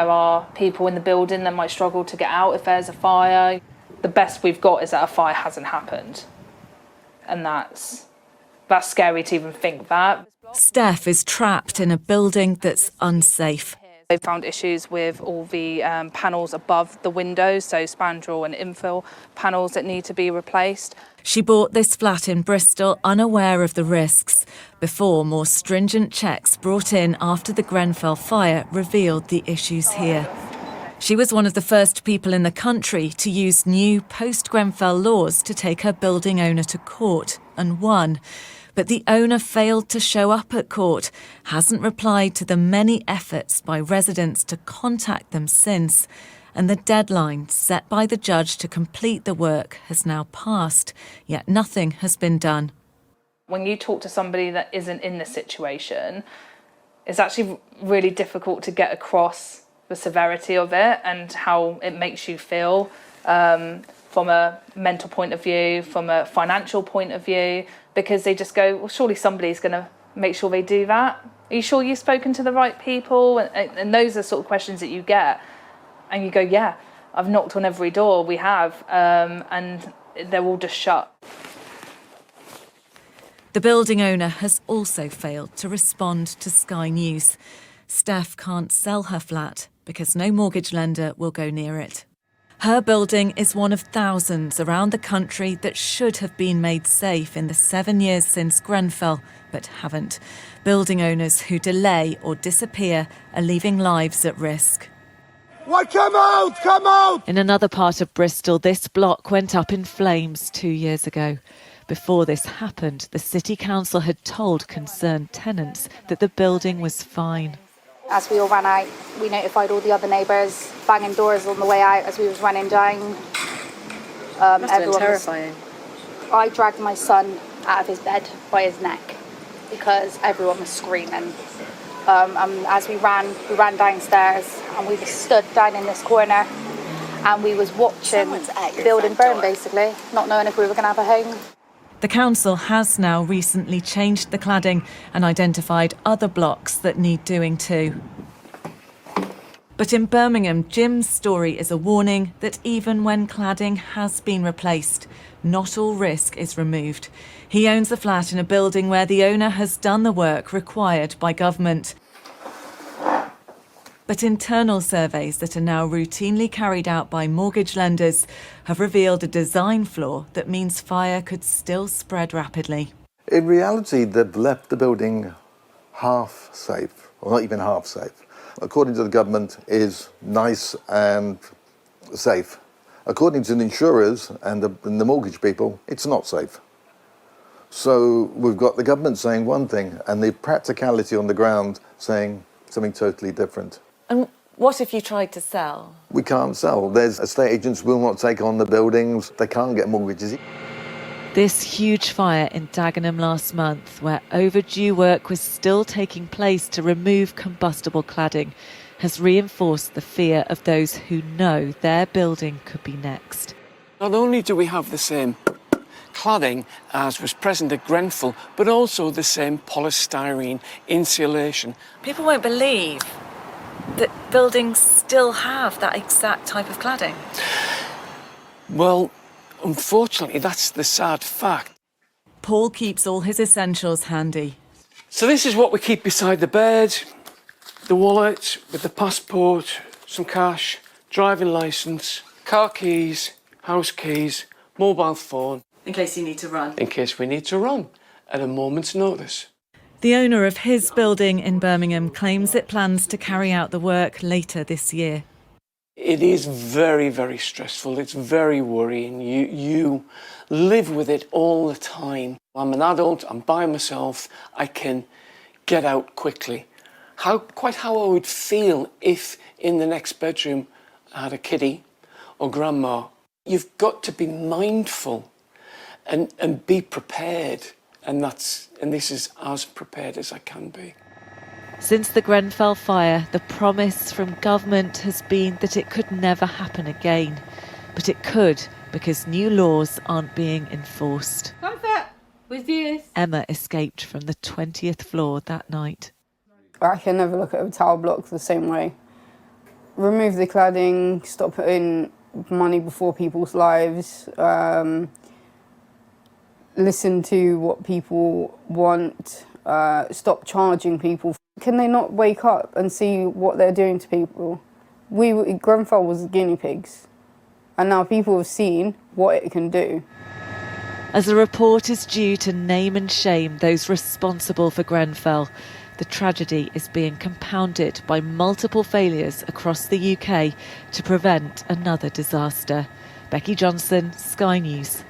There are people in the building that might struggle to get out if there's a fire. The best we've got is that a fire hasn't happened. And that's scary to even think that. Steph is trapped in a building that's unsafe. They found issues with all the panels above the windows, so spandrel and infill panels that need to be replaced. She bought this flat in Bristol unaware of the risks, before more stringent checks brought in after the Grenfell fire revealed the issues here. She was one of the first people in the country to use new post-Grenfell laws to take her building owner to court, and won. But the owner failed to show up at court, hasn't replied to the many efforts by residents to contact them since, and the deadline set by the judge to complete the work has now passed, yet nothing has been done. When you talk to somebody that isn't in this situation, it's actually really difficult to get across the severity of it and how it makes you feel from a mental point of view, from a financial point of view, because they just go, well, surely somebody's going to make sure they do that. Are you sure you've spoken to the right people? And those are sort of questions that you get. And you go, yeah, I've knocked on every door, we have, and they're all just shut. The building owner has also failed to respond to Sky News. Steph can't sell her flat because no mortgage lender will go near it. Her building is one of thousands around the country that should have been made safe in the 7 years since Grenfell, but haven't. Building owners who delay or disappear are leaving lives at risk. Why, come out, come out! In another part of Bristol, this block went up in flames 2 years ago. Before this happened, the City Council had told concerned tenants that the building was fine. As we all ran out, we notified all the other neighbours, banging doors on the way out as we was running down. Must have been terrifying. I dragged my son out of his bed by his neck because everyone was screaming. As we ran downstairs and we were stood down in this corner and we was watching the building burn, basically, not knowing if we were going to have a home. The council has now recently changed the cladding and identified other blocks that need doing too. But in Birmingham, Jim's story is a warning that even when cladding has been replaced, not all risk is removed. He owns a flat in a building where the owner has done the work required by government. But internal surveys that are now routinely carried out by mortgage lenders have revealed a design flaw that means fire could still spread rapidly. In reality, they've left the building half safe, or not even half safe. According to the government, is nice and safe. According to the insurers and the mortgage people, it's not safe. So we've got the government saying one thing and the practicality on the ground saying something totally different. And what if you tried to sell? We can't sell. There's estate agents will not take on the buildings. They can't get mortgages. This huge fire in Dagenham last month, where overdue work was still taking place to remove combustible cladding, has reinforced the fear of those who know their building could be next. Not only do we have the same cladding as was present at Grenfell, but also the same polystyrene insulation. People won't believe that buildings still have that exact type of cladding. Well, unfortunately, that's the sad fact. Paul keeps all his essentials handy. So this is what we keep beside the bed: the wallet with the passport, some cash, driving licence, car keys, house keys, mobile phone. In case you need to run. In case we need to run at a moment's notice. The owner of his building in Birmingham claims it plans to carry out the work later this year. It is very, very stressful. It's very worrying. You live with it all the time. I'm an adult, I'm by myself, I can get out quickly. Quite how I would feel if in the next bedroom I had a kiddie or grandma. You've got to be mindful and be prepared. And this is as prepared as I can be. Since the Grenfell fire, the promise from government has been that it could never happen again. But it could, because new laws aren't being enforced. Comfort with you. Emma escaped from the 20th floor that night. I can never look at a tower block the same way remove the cladding, stop putting money before people's lives, listen to what people want, stop charging people. Can they not wake up and see what they're doing to people? Grenfell was guinea pigs, and now people have seen what it can do. As the report is due to name and shame those responsible for Grenfell, the tragedy is being compounded by multiple failures across the UK to prevent another disaster. Becky Johnson, Sky News.